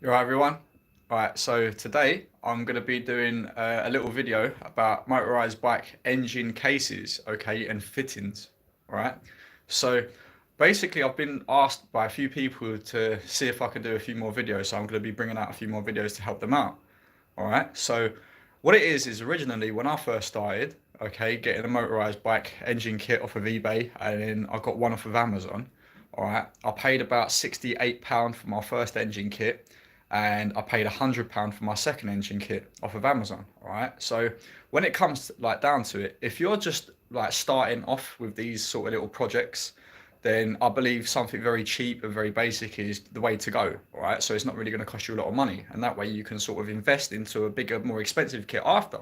You alright, everyone? Alright, so today I'm going to be doing a little video about motorized bike engine cases, okay, and fittings. Alright, so basically, I've been asked by a few people to see if I can do a few more videos, so I'm going to be bringing out a few more videos to help them out. Alright, so what it is originally when I first started, okay, getting a motorized bike engine kit off of eBay, and then I got one off of Amazon. Alright, I paid about £68 for my first engine kit, and I paid £100 for my second engine kit off of Amazon. All right. So when it comes like down to it, if you're just like starting off with these sort of little projects, then I believe something very cheap and very basic is the way to go. All right. So it's not really going to cost you a lot of money, and that way you can sort of invest into a bigger, more expensive kit after.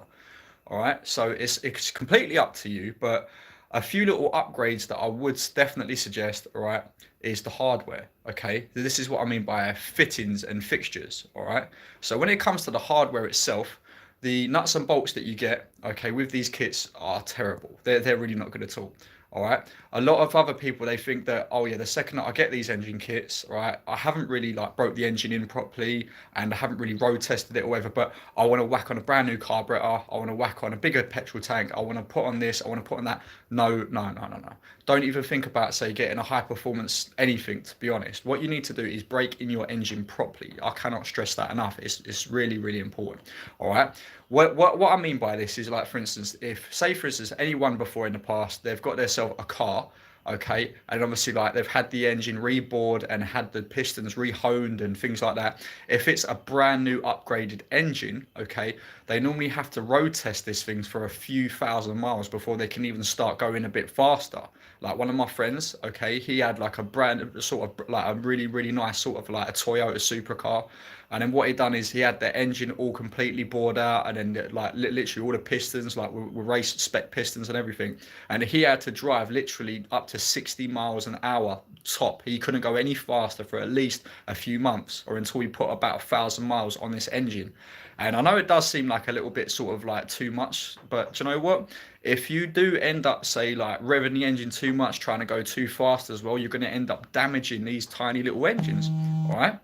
All right. So it's completely up to you, but a few little upgrades that I would definitely suggest, all right, is the hardware. Okay, this is what I mean by fittings and fixtures. All right. So when it comes to the hardware itself, the nuts and bolts that you get, okay, with these kits are terrible. They're really not good at all. All right. A lot of other people, they think that, oh yeah, the second that I get these engine kits, right, I haven't really like broke the engine in properly, and I haven't really road tested it or whatever, but I want to whack on a brand new carburetor, I want to whack on a bigger petrol tank, I want to put on this, I want to put on that. No, no, no, no, no. Don't even think about, say, getting a high performance anything, to be honest. What you need to do is break in your engine properly. I cannot stress that enough. It's really, really important. All right. What I mean by this is, like, for instance, if, say, for instance, anyone before in the past, they've got themselves a car, okay, and obviously like they've had the engine rebored and had the pistons rehoned and things like that. If it's a brand new upgraded engine, okay, they normally have to road test this thing for a few thousand miles before they can even start going a bit faster. Like one of my friends, okay, he had like a brand sort of like a really, really nice sort of like a Toyota supercar, and then what he done is he had the engine all completely bored out, and then like literally all the pistons like were race spec pistons and everything, and he had to drive literally up to 60 miles an hour top. He couldn't go any faster for at least a few months, or until he put about 1,000 miles on this engine. And I know it does seem like a little bit sort of like too much, but do you know what? If you do end up, say, like revving the engine too much, trying to go too fast as well, you're going to end up damaging these tiny little engines. All right.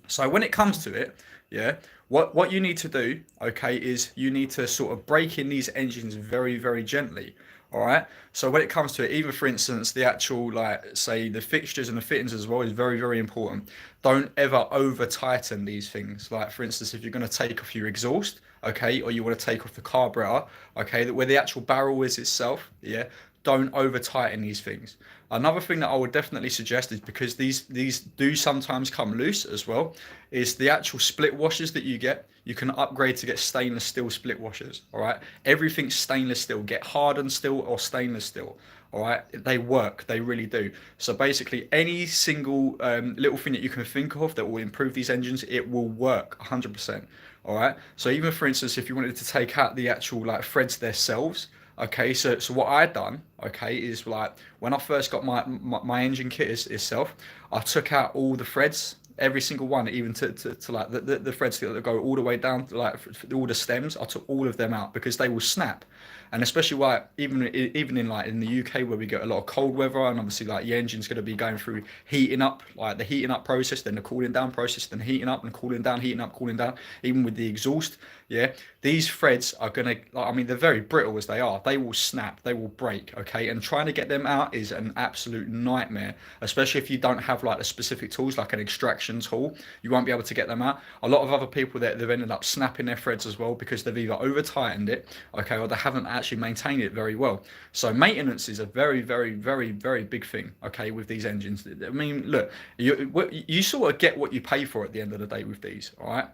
So when it comes to it, yeah, what you need to do, okay, is you need to sort of break in these engines very, very gently. All right. So when it comes to it, even for instance, the actual, like, say, the fixtures and the fittings as well is very, very important. Don't ever over tighten these things. Like, for instance, if you're going to take off your exhaust, okay, or you want to take off the carburetor, okay, where the actual barrel is itself, yeah, don't over tighten these things. Another thing that I would definitely suggest is, because these do sometimes come loose as well, is the actual split washers that you get. You can upgrade to get stainless steel split washers. All right, everything's stainless steel. Get hardened steel or stainless steel. All right, they work. They really do. So basically, any single little thing that you can think of that will improve these engines, it will work 100%. All right. So even for instance, if you wanted to take out the actual like threads themselves. Okay, so what I done, okay, is like when I first got my engine kit itself, I took out all the threads, every single one, even to like the threads that go all the way down to like all the stems. I took all of them out because they will snap, and especially like even in like in the UK where we get a lot of cold weather, and obviously like the engine's going to be going through heating up, like the heating up process, then the cooling down process, then heating up and cooling down, heating up, cooling down, even with the exhaust. Yeah, these threads are gonna, like, I mean, they're very brittle as they are. They will snap, they will break. Okay, and trying to get them out is an absolute nightmare, especially if you don't have like the specific tools like an extraction tool. You won't be able to get them out. A lot of other people that they've ended up snapping their threads as well because they've either over tightened it, okay, or they haven't actually maintained it very well. So maintenance is a very, very, very, very big thing. Okay, with these engines. I mean, look, you sort of get what you pay for at the end of the day with these. All right.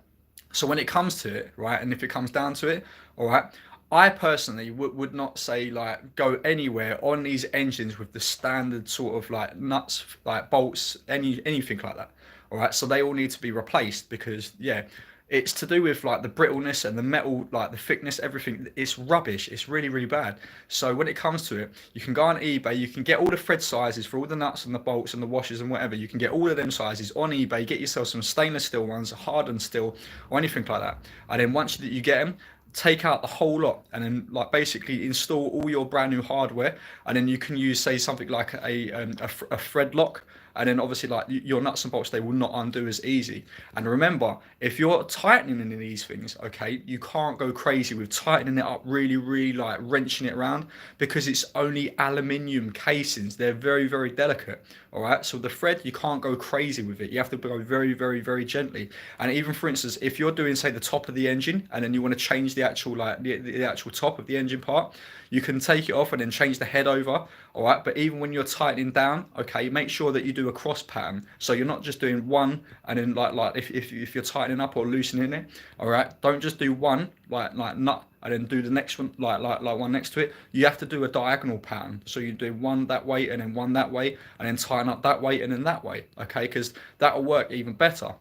So when it comes to it, right, and if it comes down to it, all right, I personally would not say like go anywhere on these engines with the standard sort of like nuts, like bolts, anything like that. All right, so they all need to be replaced because yeah, it's to do with like the brittleness and the metal, like the thickness, everything. It's rubbish. It's really, really bad. So when it comes to it, you can go on eBay. You can get all the thread sizes for all the nuts and the bolts and the washers and whatever. You can get all of them sizes on eBay. Get yourself some stainless steel ones, hardened steel, or anything like that. And then once you get them, take out the whole lot and then like basically install all your brand new hardware, and then you can use, say, something like a thread lock. and then obviously like your nuts and bolts, they will not undo as easy. And remember, if you're tightening in these things, okay, you can't go crazy with tightening it up really like wrenching it around, because it's only aluminium casings. They're very delicate. All right, so the thread, you can't go crazy with it. You have to go very gently. And even for instance, if you're doing say the top of the engine and then you want to change the actual like the actual top of the engine part, you can take it off and then change the head over. All right, but even when you're tightening down, okay, make sure that you do a cross pattern, so you're not just doing one and then like if you're tightening up or loosening it. All right, don't just do one like nut and then do the next one like one next to it. You have to do a diagonal pattern, so you do one that way and then one that way and then tighten up that way and then that way, okay, because that'll work even better.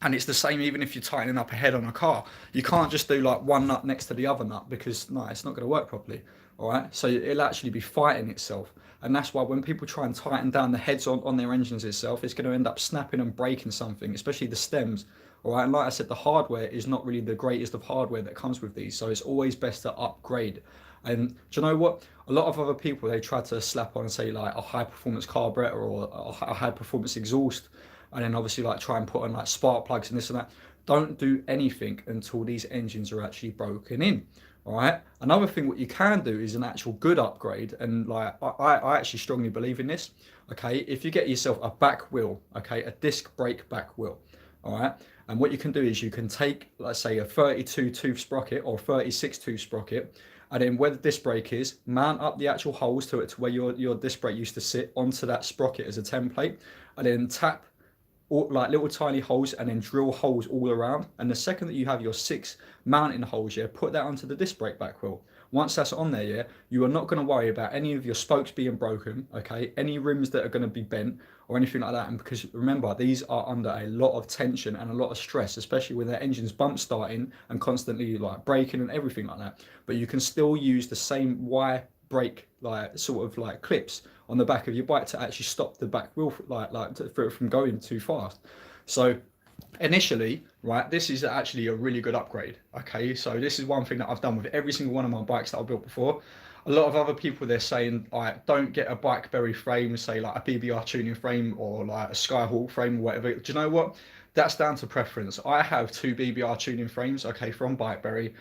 And it's the same even if you're tightening up a head on a car. You can't just do like one nut next to the other nut, because no, it's not going to work properly. All right, so it'll actually be fighting itself. And that's why when people try and tighten down the heads on their engines itself, it's going to end up snapping and breaking something, especially the stems. All right, and like I said, the hardware is not really the greatest of hardware that comes with these, so it's always best to upgrade. And do you know what? A lot of other people, they try to slap on, say, like a high performance carburetor or a high performance exhaust, and then obviously like try and put on like spark plugs and this and that. Don't do anything until these engines are actually broken in. All right. Another thing what you can do is an actual good upgrade, and like I actually strongly believe in this. Okay, if you get yourself a back wheel, okay, a disc brake back wheel. All right, and what you can do is you can take, let's say, a 32 tooth sprocket or 36 tooth sprocket, and then where the disc brake is, mount up the actual holes to it to where your disc brake used to sit onto that sprocket as a template, and then tap all, like little tiny holes, and then drill holes all around. And the second that you have your 6 mounting holes, yeah, put that onto the disc brake back wheel. Once that's on there, yeah, you are not going to worry about any of your spokes being broken, okay, any rims that are going to be bent or anything like that. And because remember, these are under a lot of tension and a lot of stress, especially when their engines bump starting and constantly like braking and everything like that. But you can still use the same Y brake like sort of like clips on the back of your bike to actually stop the back wheel for it from going too fast. So initially, right, this is actually a really good upgrade. Okay, so this is one thing that I've done with every single one of my bikes that I've built before. A lot of other people, they're saying like, don't get a Bikeberry frame, say like a BBR tuning frame or like a Skyhawk frame or whatever. Do you know what? That's down to preference. I have 2 BBR tuning frames, okay, from Bikeberry.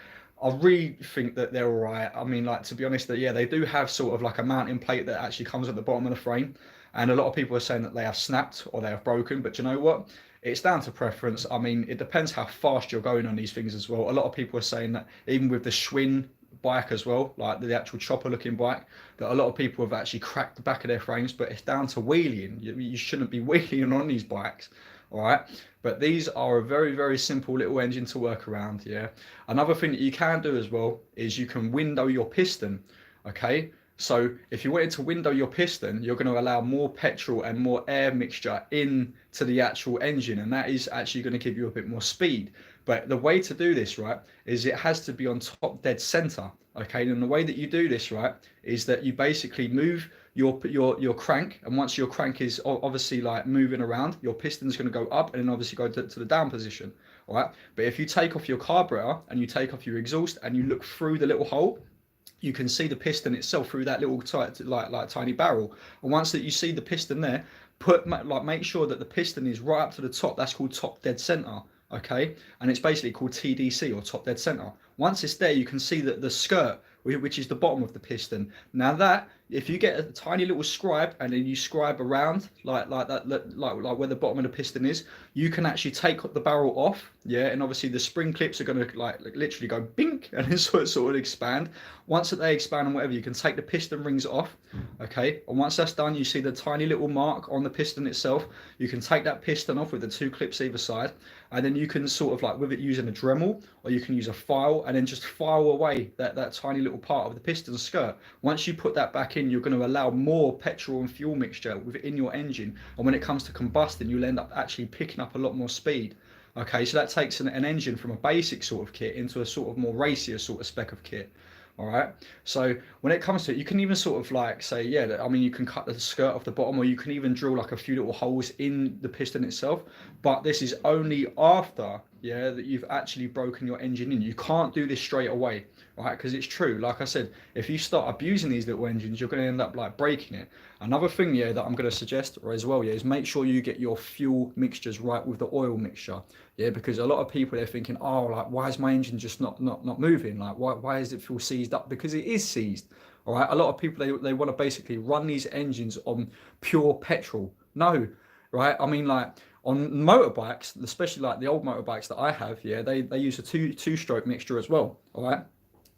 I really think that they're all right. I mean, like, to be honest, that yeah, they do have sort of like a mounting plate that actually comes at the bottom of the frame, and a lot of people are saying that they have snapped or they have broken. But you know what? It's down to preference. I mean, it depends how fast you're going on these things as well. A lot of people are saying that even with the Schwinn bike as well, like the actual chopper looking bike, that a lot of people have actually cracked the back of their frames. But it's down to wheeling. You shouldn't be wheeling on these bikes. All right, but these are a very simple little engine to work around. Yeah, another thing that you can do as well is you can window your piston. Okay, so if you wanted to window your piston, you're going to allow more petrol and more air mixture into the actual engine, and that is actually going to give you a bit more speed. But the way to do this, right, is it has to be on top dead center. Okay, and the way that you do this, right, is that you basically move your crank, and once your crank is obviously like moving around, your piston's going to go up and then obviously go to the down position. All right, but if you take off your carburetor and you take off your exhaust and you look through the little hole, you can see the piston itself through that little like tiny barrel. And once that you see the piston there, make sure that the piston is right up to the top. That's called top dead center. Okay, and it's basically called TDC, or top dead center. Once it's there, you can see that the skirt, which is the bottom of the piston. Now that, if you get a tiny little scribe and then you scribe around like where the bottom of the piston is, you can actually take the barrel off, yeah, and obviously the spring clips are going to like literally go bink and then sort of expand. Once that they expand and whatever, you can take the piston rings off, okay, and once that's done, you see the tiny little mark on the piston itself. You can take that piston off with the 2 clips either side, and then you can sort of like with it using a Dremel, or you can use a file and then just file away that tiny little part of the piston skirt. Once you put that back in, you're going to allow more petrol and fuel mixture within your engine, and when it comes to combusting, you'll end up actually picking up a lot more speed. Okay, so that takes an engine from a basic sort of kit into a sort of more racier sort of spec of kit. All right, so when it comes to it, you can even sort of like say, yeah, I mean, you can cut the skirt off the bottom, or you can even drill like a few little holes in the piston itself, but this is only after yeah, that you've actually broken your engine in. You can't do this straight away, right? Because it's true. Like I said, if you start abusing these little engines, you're going to end up like breaking it. Another thing, yeah, that I'm going to suggest as well, yeah, is make sure you get your fuel mixtures right with the oil mixture, yeah, because a lot of people they're thinking, oh, like why is my engine just not moving? Like why does it feel seized up? Because it is seized. All right, a lot of people they want to basically run these engines on pure petrol. No, right? I mean, like on motorbikes, especially like the old motorbikes that I have, yeah, they use a two-stroke mixture as well. All right.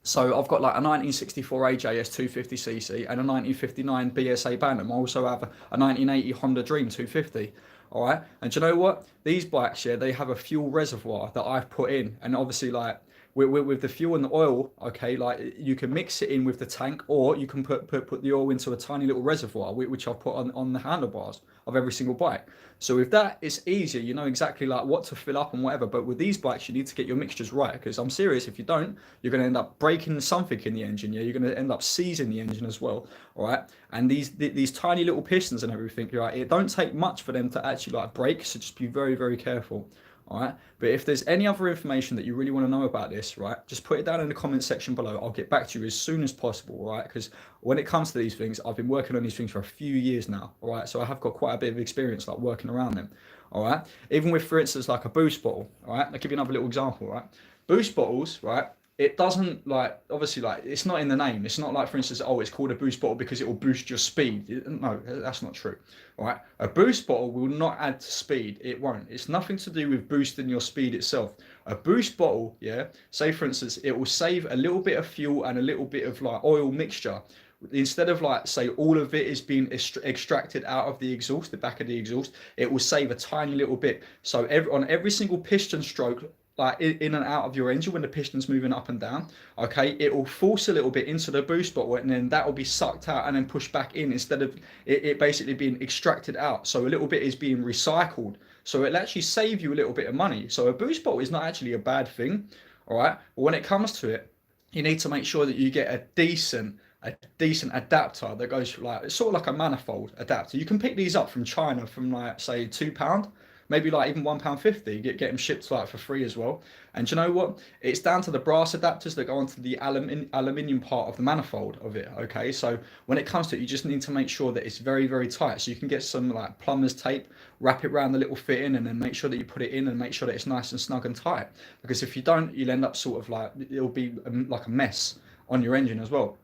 So I've got like a 1964 AJS 250cc and a 1959 BSA Bantam. I also have a 1980 Honda Dream 250. All right. And do you know what? These bikes, yeah, they have a fuel reservoir that I've put in. And obviously, like with the fuel and the oil, okay, like you can mix it in with the tank, or you can put the oil into a tiny little reservoir, which I've put on the handlebars of every single bike. So with that, it's easier. You know exactly like what to fill up and whatever. But with these bikes, you need to get your mixtures right, because I'm serious. If you don't, you're going to end up breaking something in the engine. Yeah, you're going to end up seizing the engine as well. All right. And these tiny little pistons and everything, right? It don't take much for them to actually like break. So just be very, very careful. All right. But if there's any other information that you really want to know about this, right, just put it down in the comment section below. I'll get back to you as soon as possible, right? Because when it comes to these things, I've been working on these things for a few years now, all right? So I have got quite a bit of experience like working around them, all right? Even with, for instance, like a Boost bottle, all right? I'll give you another little example, right? Boost bottles, right? It doesn't like, obviously, like it's not in the name. It's not like, for instance, oh, it's called a boost bottle because it will boost your speed. No, that's not true. All right, a boost bottle will not add to speed. It won't. It's nothing to do with boosting your speed itself. A boost bottle, yeah, say for instance, it will save a little bit of fuel and a little bit of like oil mixture. Instead of like say all of it is being extracted out of the exhaust, the back of the exhaust, it will save a tiny little bit. So on every single piston stroke, like in and out of your engine when the piston's moving up and down, okay, it will force a little bit into the boost bottle, and then that will be sucked out and then pushed back in instead of it basically being extracted out. So a little bit is being recycled, so it'll actually save you a little bit of money. So a boost bottle is not actually a bad thing, all right? But when it comes to it, you need to make sure that you get a decent adapter that goes like, it's sort of like a manifold adapter. You can pick these up from China from like say £2, maybe like even £1.50. Get them shipped like for free as well. And you know what? It's down to the brass adapters that go onto the aluminium part of the manifold of it. Okay, so when it comes to it, you just need to make sure that it's very, very tight. So you can get some like plumber's tape, wrap it around the little fitting, and then make sure that you put it in and make sure that it's nice and snug and tight. Because if you don't, you'll end up sort of like, it'll be like a mess on your engine as well.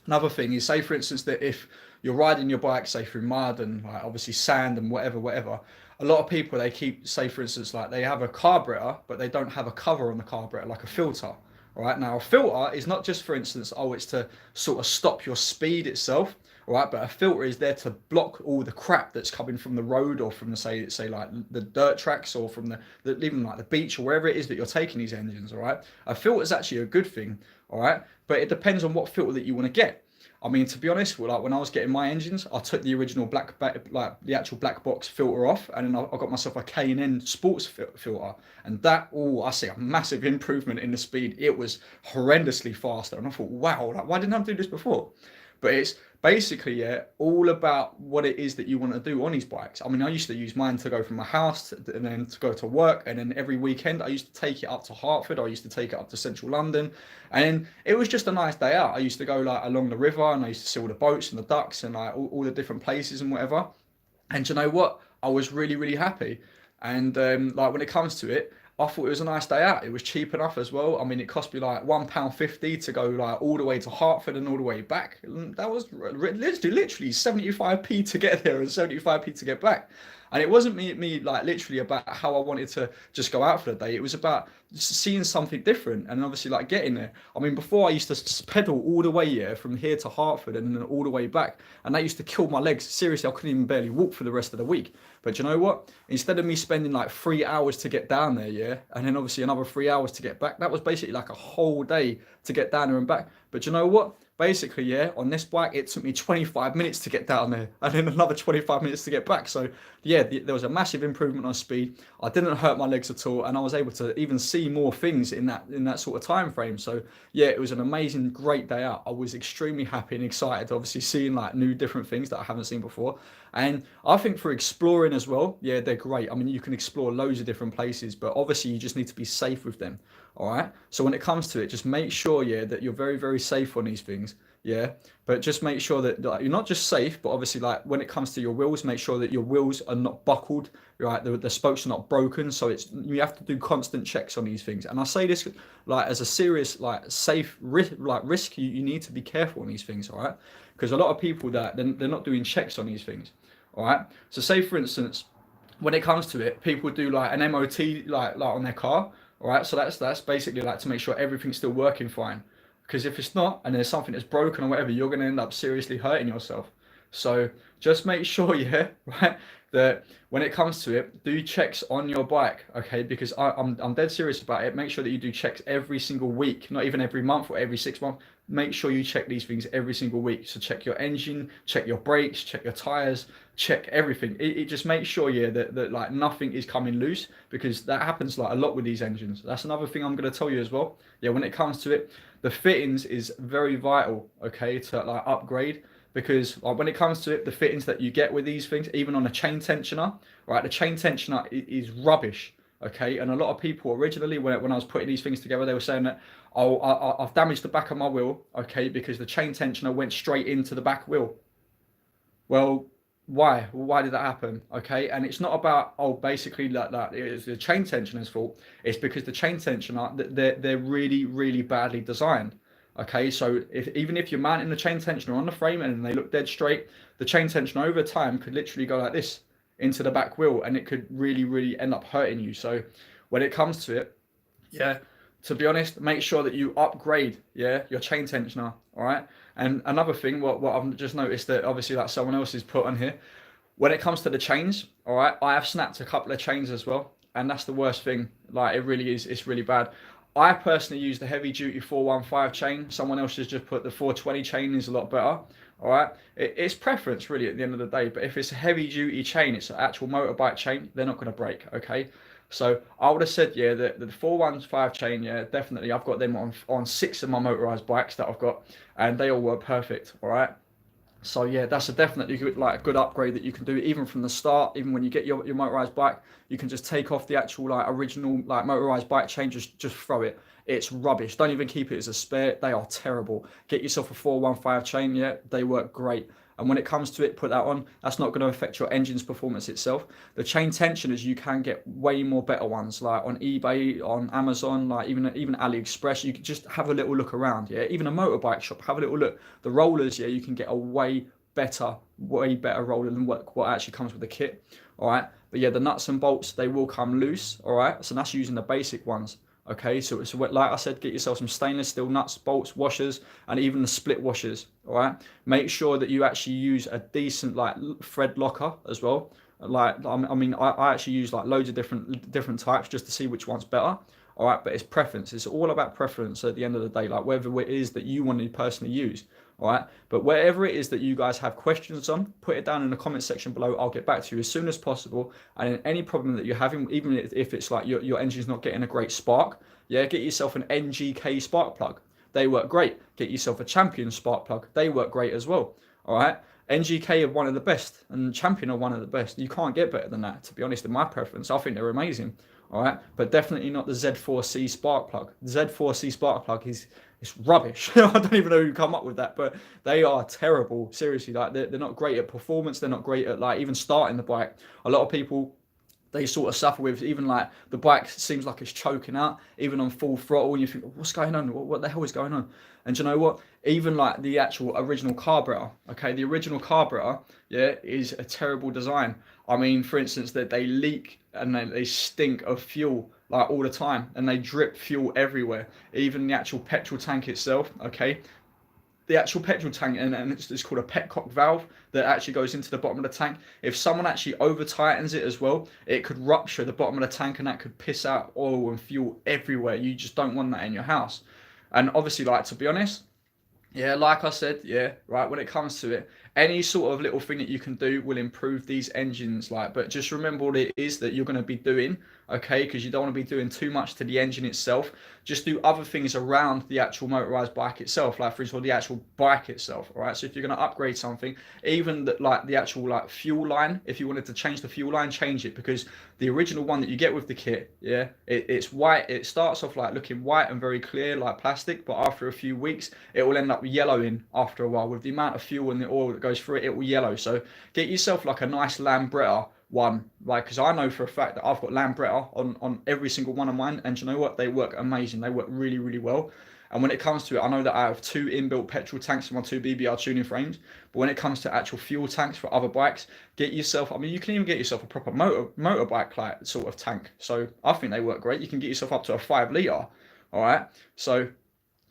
Another thing is, say for instance that if you're riding your bike, say through mud and like obviously sand and whatever, a lot of people they keep, say for instance, like they have a carburetor, but they don't have a cover on the carburetor, like a filter. All right, now a filter is not just, for instance, oh, it's to sort of stop your speed itself, all right, but a filter is there to block all the crap that's coming from the road or from the say like the dirt tracks or from the even like the beach or wherever it is that you're taking these engines. All right, a filter is actually a good thing, all right, but it depends on what filter that you want to get. I mean, to be honest, like when I was getting my engines, I took the original like the actual black box filter off, and then I got myself a K&N sports filter, and that, I see a massive improvement in the speed. It was horrendously faster, and I thought, wow, like, why didn't I do this before? But it's basically, yeah, all about what it is that you want to do on these bikes. I mean, I used to use mine to go from my house and then to go to work, and then every weekend I used to take it up to Hertford. I used to take it up to central London, and it was just a nice day out. I used to go like along the river, and I used to see all the boats and the ducks and like all the different places and whatever. And you know what? I was really, really happy. And like when it comes to it, I thought it was a nice day out. It was cheap enough as well. I mean, it cost me like £1.50 to go like all the way to Hertford and all the way back. That was literally 75p to get there and 75p to get back. And it wasn't me like literally about how I wanted to just go out for the day. It was about seeing something different and obviously like getting there. I mean, before I used to pedal all the way, yeah, from here to Hertford and then all the way back. And that used to kill my legs. Seriously, I couldn't even barely walk for the rest of the week. But you know what? Instead of me spending like 3 hours to get down there, yeah, and then obviously another 3 hours to get back, that was basically like a whole day to get down there and back. But you know what? basically, yeah, on this bike, it took me 25 minutes to get down there and then another 25 minutes to get back. So yeah, there was a massive improvement on speed. I didn't hurt my legs at all, and I was able to even see more things in that sort of time frame. So yeah, it was an amazing, great day out. I was extremely happy and excited, obviously seeing like new different things that I haven't seen before. And I think for exploring as well, yeah, they're great. I mean, you can explore loads of different places, but obviously you just need to be safe with them. All right. So when it comes to it, just make sure, yeah, that you're very, very safe on these things. Yeah. But just make sure that like, you're not just safe, but obviously, like when it comes to your wheels, make sure that your wheels are not buckled, right? The spokes are not broken. So you have to do constant checks on these things. And I say this like as a serious, like safe risk, you need to be careful on these things. All right. Because a lot of people that they're not doing checks on these things. All right. So say for instance, when it comes to it, people do like an MOT like on their car. All right. So that's basically like to make sure everything's still working fine. Because if it's not, and there's something that's broken or whatever, you're going to end up seriously hurting yourself. So just make sure, yeah, right, that when it comes to it, do checks on your bike, okay? Because I'm dead serious about it. Make sure that you do checks every single week, not even every month or every 6 months. Make sure you check these things every single week. So check your engine, check your brakes, check your tires, check everything. It just makes sure, yeah, that like nothing is coming loose, because that happens like a lot with these engines. That's another thing I'm going to tell you as well. Yeah, when it comes to it, the fittings is very vital, okay, to like upgrade. Because like, when it comes to it, the fittings that you get with these things, even on a chain tensioner, right, the chain tensioner is rubbish, okay? And a lot of people originally, when I was putting these things together, they were saying that, oh, I've damaged the back of my wheel, okay, because the chain tensioner went straight into the back wheel. Well, why? Why did that happen? Okay, and it's not about, oh, basically that it's the chain tensioner's fault. It's because the chain tensioner, they're really, really badly designed. Okay, so even if you're mounting the chain tensioner on the frame and they look dead straight, the chain tensioner over time could literally go like this into the back wheel, and it could really, really end up hurting you. So when it comes to it, yeah, to be honest, make sure that you upgrade, yeah, your chain tensioner. All right. And another thing, what I've just noticed that obviously like someone else has put on here, when it comes to the chains, all right, I have snapped a couple of chains as well, and that's the worst thing. Like it really is, it's really bad. I personally use the heavy duty 415 chain. Someone else has just put the 420 chain is a lot better. All right, it's preference really at the end of the day. But if it's a heavy duty chain, it's an actual motorbike chain, they're not going to break. Okay, so I would have said, yeah, the 415 chain, yeah, definitely. I've got them on 6 of my motorized bikes that I've got, and they all work perfect. All right. So yeah, that's a definitely good, like a good upgrade that you can do even from the start. Even when you get your motorized bike, you can just take off the actual like original like motorized bike chain, just throw it. It's rubbish. Don't even keep it as a spare. They are terrible. Get yourself a 415 chain, yeah, they work great. And when it comes to it, put that on. That's not going to affect your engine's performance itself. The chain tensioners, you can get way more better ones, like on eBay, on Amazon, like even AliExpress. You can just have a little look around, yeah. Even a motorbike shop, have a little look. The rollers, yeah, you can get a way better roller than what actually comes with the kit. All right, but yeah, the nuts and bolts, they will come loose. All right, so that's using the basic ones. Okay, so it's like I said, get yourself some stainless steel nuts, bolts, washers, and even the split washers. All right, make sure that you actually use a decent like thread locker as well. Like I mean, I actually use like loads of different types just to see which one's better. All right, but it's preference. It's all about preference at the end of the day. Like whether it is that you want to personally use. All right, but wherever it is that you guys have questions on, put it down in the comment section below. I'll get back to you as soon as possible. And any problem that you're having, even if it's like your engine's not getting a great spark, yeah, get yourself an NGK spark plug. They work great. Get yourself a Champion spark plug. They work great as well. All right, NGK are one of the best, and Champion are one of the best. You can't get better than that, to be honest. In my preference, I think they're amazing. All right, but definitely not the Z4C spark plug. The Z4C spark plug it's rubbish. I don't even know who come up with that, but they are terrible. Seriously, like they're not great at performance. They're not great at like even starting the bike. A lot of people, they sort of suffer with even like the bike seems like it's choking out, even on full throttle. And you think, what's going on? What the hell is going on? And you know what? Even like the actual original carburetor, okay, the original carburetor, yeah, is a terrible design. I mean, for instance, that they leak and they stink of fuel like all the time, and they drip fuel everywhere. Even the actual petrol tank itself, okay, the actual petrol tank, and it's called a petcock valve that actually goes into the bottom of the tank. If someone actually over tightens it as well, it could rupture the bottom of the tank, and that could piss out oil and fuel everywhere. You just don't want that in your house. And obviously, like, to be honest, Yeah, like I said, yeah, right, when it comes to it, any sort of little thing that you can do will improve these engines, like, but just remember what it is that you're going to be doing, okay, because you don't want to be doing too much to the engine itself. Just do other things around the actual motorized bike itself, like for example, the actual bike itself, all right? So if you're going to upgrade something, even like the actual like fuel line, if you wanted to change the fuel line, change it, because the original one that you get with the kit, yeah, it's white. It starts off like looking white and very clear like plastic, but after a few weeks it will end up yellowing after a while. With the amount of fuel and the oil that goes through it, it will yellow. So get yourself like a nice Lambretta one, like, because I know for a fact that I've got Lambretta on every single one of mine, and you know what, they work amazing. They work really, really well. And when it comes to it, I know that I have two inbuilt petrol tanks in my two BBR tuning frames. But when it comes to actual fuel tanks for other bikes, get yourself, I mean, you can even get yourself a proper motorbike like sort of tank. So I think they work great. You can get yourself up to a 5 litre. All right. So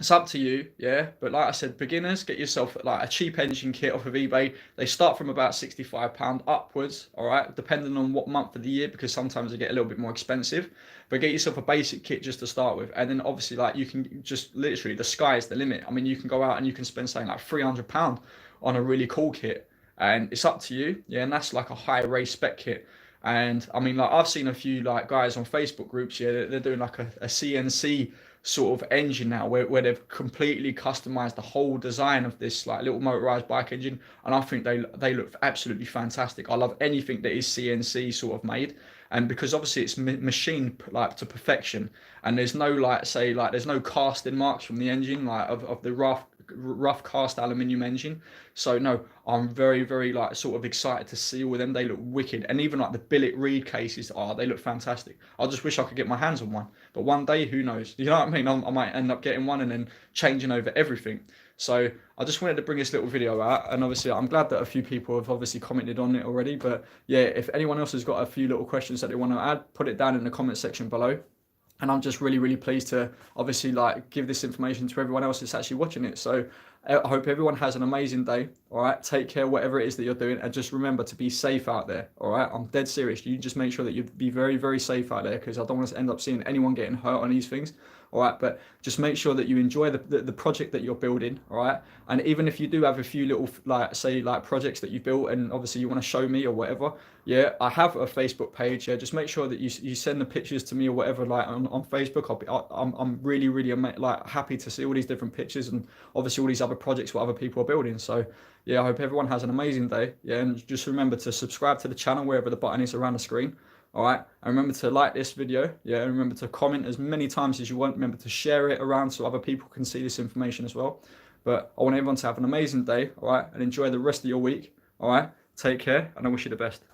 it's up to you, yeah. But like I said, beginners, get yourself like a cheap engine kit off of eBay. They start from about £65 upwards, all right, depending on what month of the year, because sometimes they get a little bit more expensive. But get yourself a basic kit just to start with, and then obviously like you can just literally, the sky is the limit. I mean, you can go out and you can spend something like £300 on a really cool kit, and it's up to you, yeah. And that's like a high race spec kit. And I mean, like I've seen a few like guys on Facebook groups, yeah, they're doing like a CNC sort of engine now, where they've completely customized the whole design of this like little motorized bike engine, and I think they look absolutely fantastic. I love anything that is CNC sort of made, and because obviously it's machined like to perfection, and there's no like say like there's no casting marks from the engine like of the rough cast aluminium engine. So no, I'm very, very like sort of excited to see all of them. They look wicked, and even like the billet reed cases, they look fantastic. I just wish I could get my hands on one, but one day, who knows? You know what I mean? I might end up getting one and then changing over everything. So I just wanted to bring this little video out, and obviously I'm glad that a few people have obviously commented on it already. But yeah, if anyone else has got a few little questions that they want to add, put it down in the comment section below. And I'm just really, really pleased to obviously like give this information to everyone else that's actually watching it. So I hope everyone has an amazing day. All right, take care, whatever it is that you're doing, and just remember to be safe out there. All right, I'm dead serious. You just make sure that you be very, very safe out there, because I don't want to end up seeing anyone getting hurt on these things. All right, but just make sure that you enjoy the project that you're building. All right, and even if you do have a few little like say like projects that you built, and obviously you want to show me or whatever, yeah, I have a Facebook page. Yeah, just make sure that you send the pictures to me or whatever like on Facebook. I'm really, really like happy to see all these different pictures, and obviously all these other projects what other people are building. So yeah, I hope everyone has an amazing day. Yeah, and just remember to subscribe to the channel wherever the button is around the screen. All right, and remember to like this video. Yeah, and remember to comment as many times as you want. Remember to share it around so other people can see this information as well. But I want everyone to have an amazing day. All right, and enjoy the rest of your week. All right, take care, and I wish you the best.